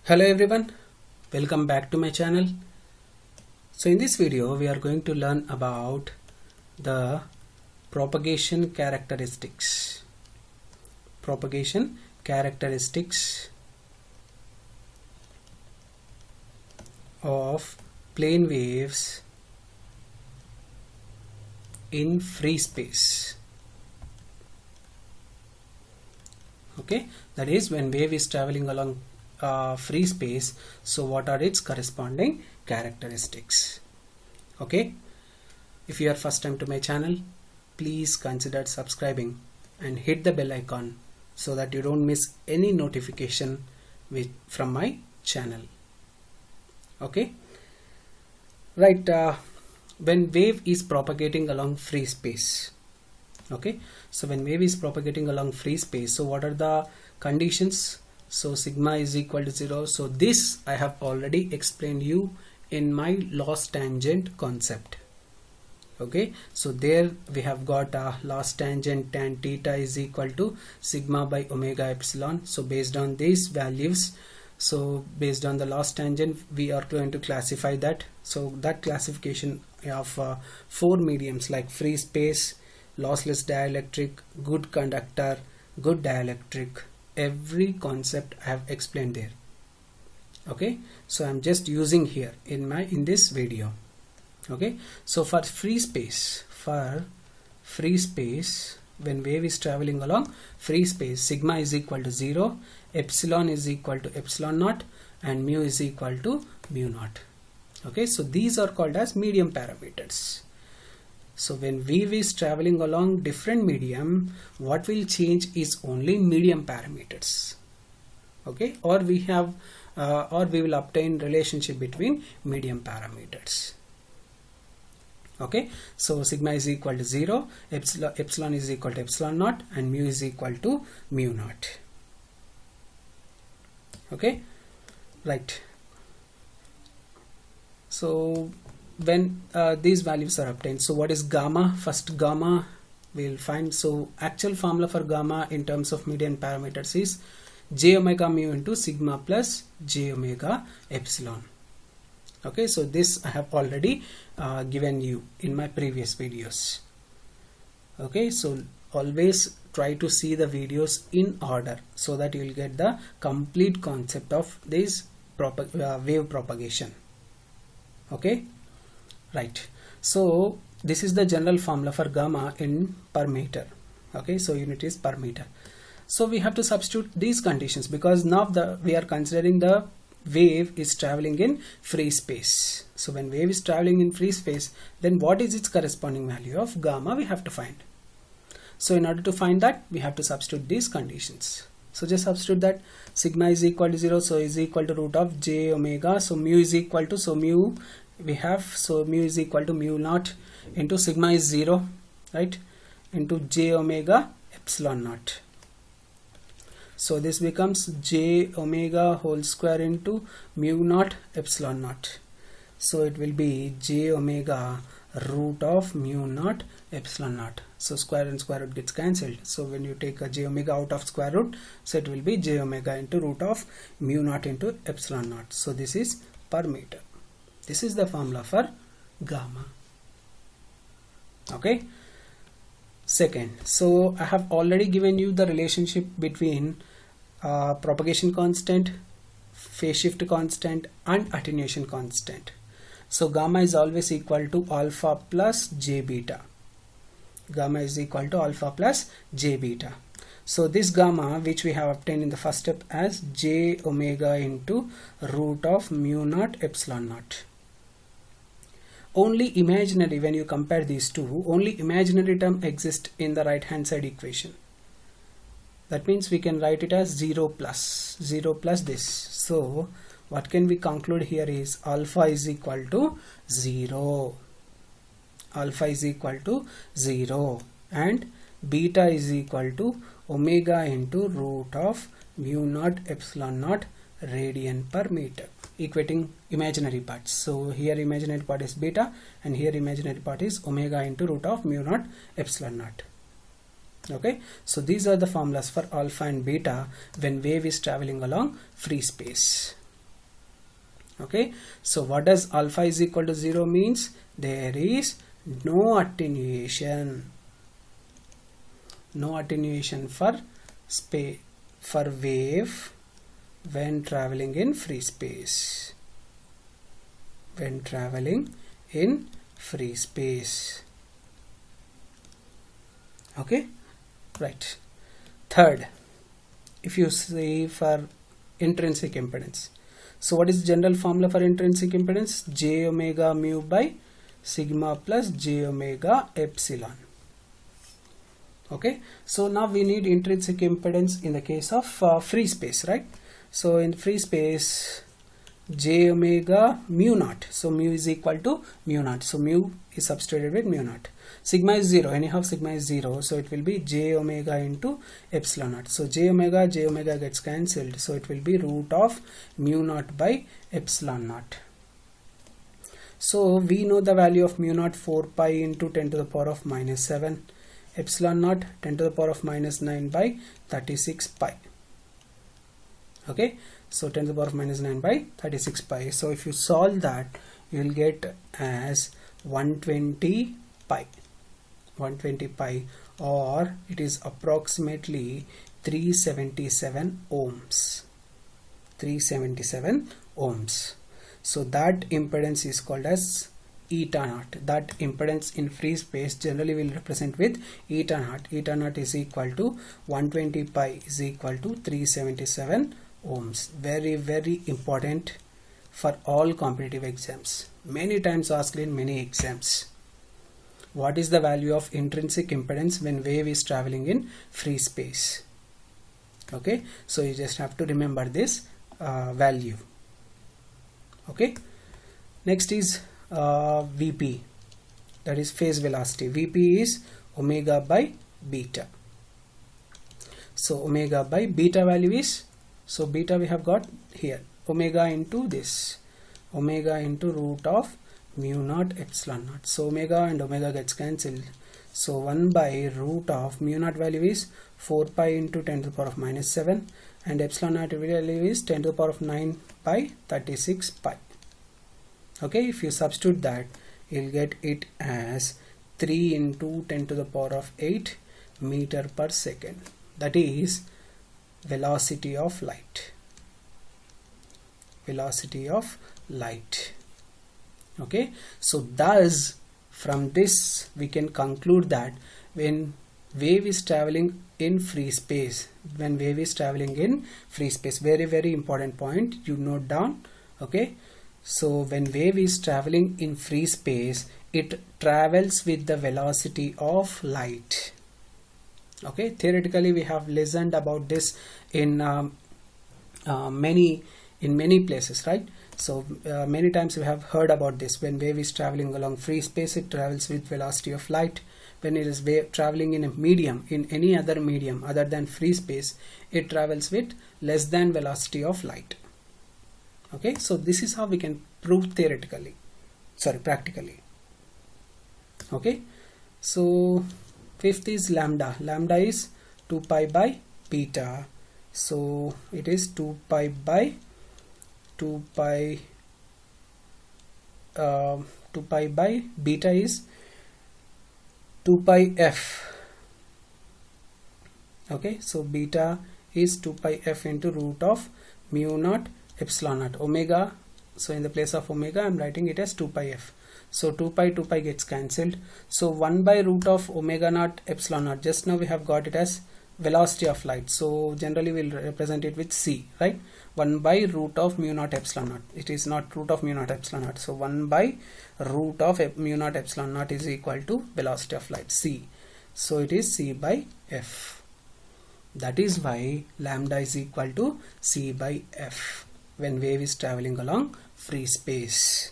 Hello everyone, welcome back to my channel. So in this video we are going to learn about the propagation characteristics. Propagation characteristics of plane waves in free space. Okay, that is when wave is traveling along free space, so what are its corresponding characteristics? Okay, if you are first time to my channel, please consider subscribing and hit the bell icon so that you don't miss any notification from my channel. Okay, right, when wave is propagating along free space. Okay, so when wave is propagating along free space, so what are the conditions? So sigma is equal to 0. So this I have already explained you in my loss tangent concept. Okay, so there we have got a loss tangent tan theta is equal to sigma by omega epsilon. So based on these values, so based on the loss tangent, we are going to classify that. So that classification of 4 mediums like free space, lossless dielectric, good conductor, good dielectric, every concept I have explained there. Okay, so I'm just using here in this video. Okay, so for free space, when wave is traveling along free space, sigma is equal to 0, epsilon is equal to epsilon naught, and mu is equal to mu naught. Okay, so these are called as medium parameters. So when wave is traveling along different medium, what will change is only medium parameters. Okay, or we will obtain relationship between medium parameters. Okay, so sigma is equal to 0, epsilon is equal to epsilon naught, and mu is equal to mu naught. Okay, right. So when these values are obtained, so what is gamma? First gamma we'll find. So actual formula for gamma in terms of median parameters is j omega mu into sigma plus j omega epsilon. Okay, so this I have already given you in my previous videos. Okay, so always try to see the videos in order so that you will get the complete concept of this wave propagation. Okay, right. So this is the general formula for gamma in per meter. Okay, so unit is per meter. So we have to substitute these conditions because now we are considering the wave is traveling in free space. So when wave is traveling in free space, then what is its corresponding value of gamma we have to find. So in order to find that, we have to substitute these conditions. So just substitute that sigma is equal to 0, so is equal to root of j omega. So mu is equal to, so mu we have, so mu is equal to mu naught into sigma is 0, right, into j omega epsilon naught. So this becomes j omega whole square into mu naught epsilon naught. So it will be j omega root of mu naught epsilon naught. So square and square root gets cancelled. So when you take a j omega out of square root, so it will be j omega into root of mu naught into epsilon naught. So this is per meter. This is the formula for gamma. Okay. Second, so I have already given you the relationship between propagation constant, phase shift constant, and attenuation constant. So gamma is always equal to alpha plus j beta. Gamma is equal to alpha plus j beta. So this gamma which we have obtained in the first step as j omega into root of mu naught epsilon naught. Only imaginary, when you compare these two, only imaginary term exists in the right hand side equation. That means we can write it as 0 plus this. So what can we conclude here is alpha is equal to 0. Alpha is equal to 0 and beta is equal to omega into root of mu naught epsilon naught radian per meter, equating imaginary parts. So here imaginary part is beta and here imaginary part is omega into root of mu naught epsilon naught. Okay, so these are the formulas for alpha and beta when wave is traveling along free space. Okay, so what does alpha is equal to 0 means? There is no attenuation. No attenuation for wave when traveling in free space. When traveling in free space. Okay, right. Third, if you say for intrinsic impedance, so what is the general formula for intrinsic impedance? J omega mu by sigma plus j omega epsilon. Okay, so now we need intrinsic impedance in the case of free space, right? So in free space, j omega mu naught, so mu is equal to mu naught, so mu is substituted with mu naught. Sigma is 0, anyhow sigma is 0, so it will be j omega into epsilon naught. So j omega gets cancelled, so it will be root of mu naught by epsilon naught. So we know the value of mu naught, 4 pi into 10 to the power of minus 7, epsilon naught 10 to the power of minus 9 by 36 pi. Okay, so 10 to the power of minus 9 by 36 pi. So if you solve that, you will get as 120 pi. 120 pi, or it is approximately 377 ohms. 377 ohms. So that impedance is called as eta naught. That impedance in free space generally will represent with eta naught. Eta naught is equal to 120 pi is equal to 377 ohms. Very, very important for all competitive exams. Many times asked in many exams. What is the value of intrinsic impedance when wave is traveling in free space? Okay, so you just have to remember this value. Okay, next is Vp, that is phase velocity. Vp is omega by beta. So omega by beta value is, so beta we have got here, omega into this, omega into root of mu naught epsilon naught. So omega and omega gets cancelled, so 1 by root of mu naught value is 4 pi into 10 to the power of minus 7, and epsilon naught value is 10 to the power of 9 by 36 pi. Okay, if you substitute that, you'll get it as 3 into 10 to the power of 8 meter per second. That is velocity of light. Velocity of light. Okay, so thus from this we can conclude that when wave is traveling in free space, very, very important point, you note down. Okay, so when wave is traveling in free space, it travels with the velocity of light. Okay, theoretically we have listened about this in many places, right? So many times we have heard about this. When wave is traveling along free space, it travels with velocity of light. When it is traveling in a medium, in any other medium other than free space, it travels with less than velocity of light. Okay, so this is how we can prove practically. Okay, so fifth is lambda. Lambda is 2 pi by beta. So it is 2 pi by beta is 2 pi f. Okay, so beta is 2 pi f into root of mu naught epsilon naught. Omega, so in the place of omega I am writing it as 2 pi f. So 2 pi gets cancelled. So 1 by root of omega naught epsilon naught. Just now we have got it as velocity of light. So generally we'll represent it with c, right? 1 by root of mu naught epsilon naught. It is not root of mu naught epsilon naught. So 1 by root of mu naught epsilon naught is equal to velocity of light, c. So it is c by f. That is why lambda is equal to c by f when wave is traveling along free space.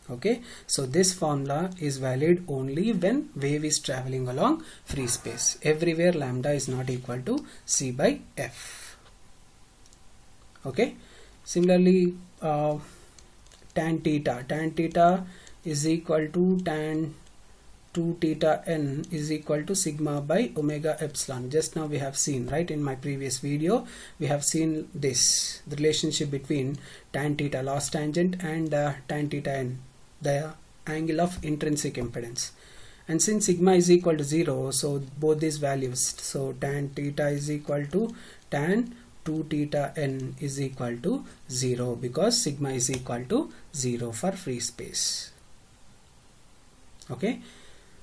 Okay, so this formula is valid only when wave is traveling along free space. Everywhere lambda is not equal to c by f. Okay, similarly tan theta is equal to tan 2 theta n is equal to sigma by omega epsilon. Just now we have seen, right, in my previous video we have seen this, the relationship between tan theta loss tangent and tan theta n, the angle of intrinsic impedance. And since sigma is equal to 0, so both these values, so tan theta is equal to tan 2 theta n is equal to 0, because sigma is equal to 0 for free space. Okay,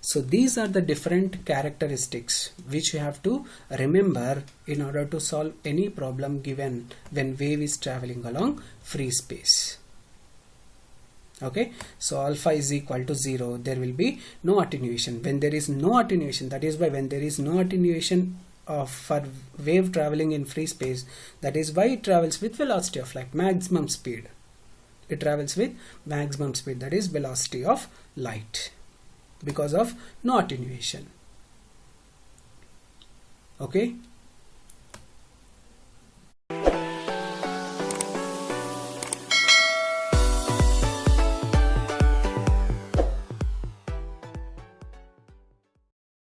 so these are the different characteristics which you have to remember in order to solve any problem given when wave is traveling along free space. Okay, so alpha is equal to 0, there will be no attenuation. When there is no attenuation, that is why when there is no attenuation for wave traveling in free space, that is why it travels with velocity of light, maximum speed. It travels with maximum speed, that is velocity of light, because of no attenuation. Okay.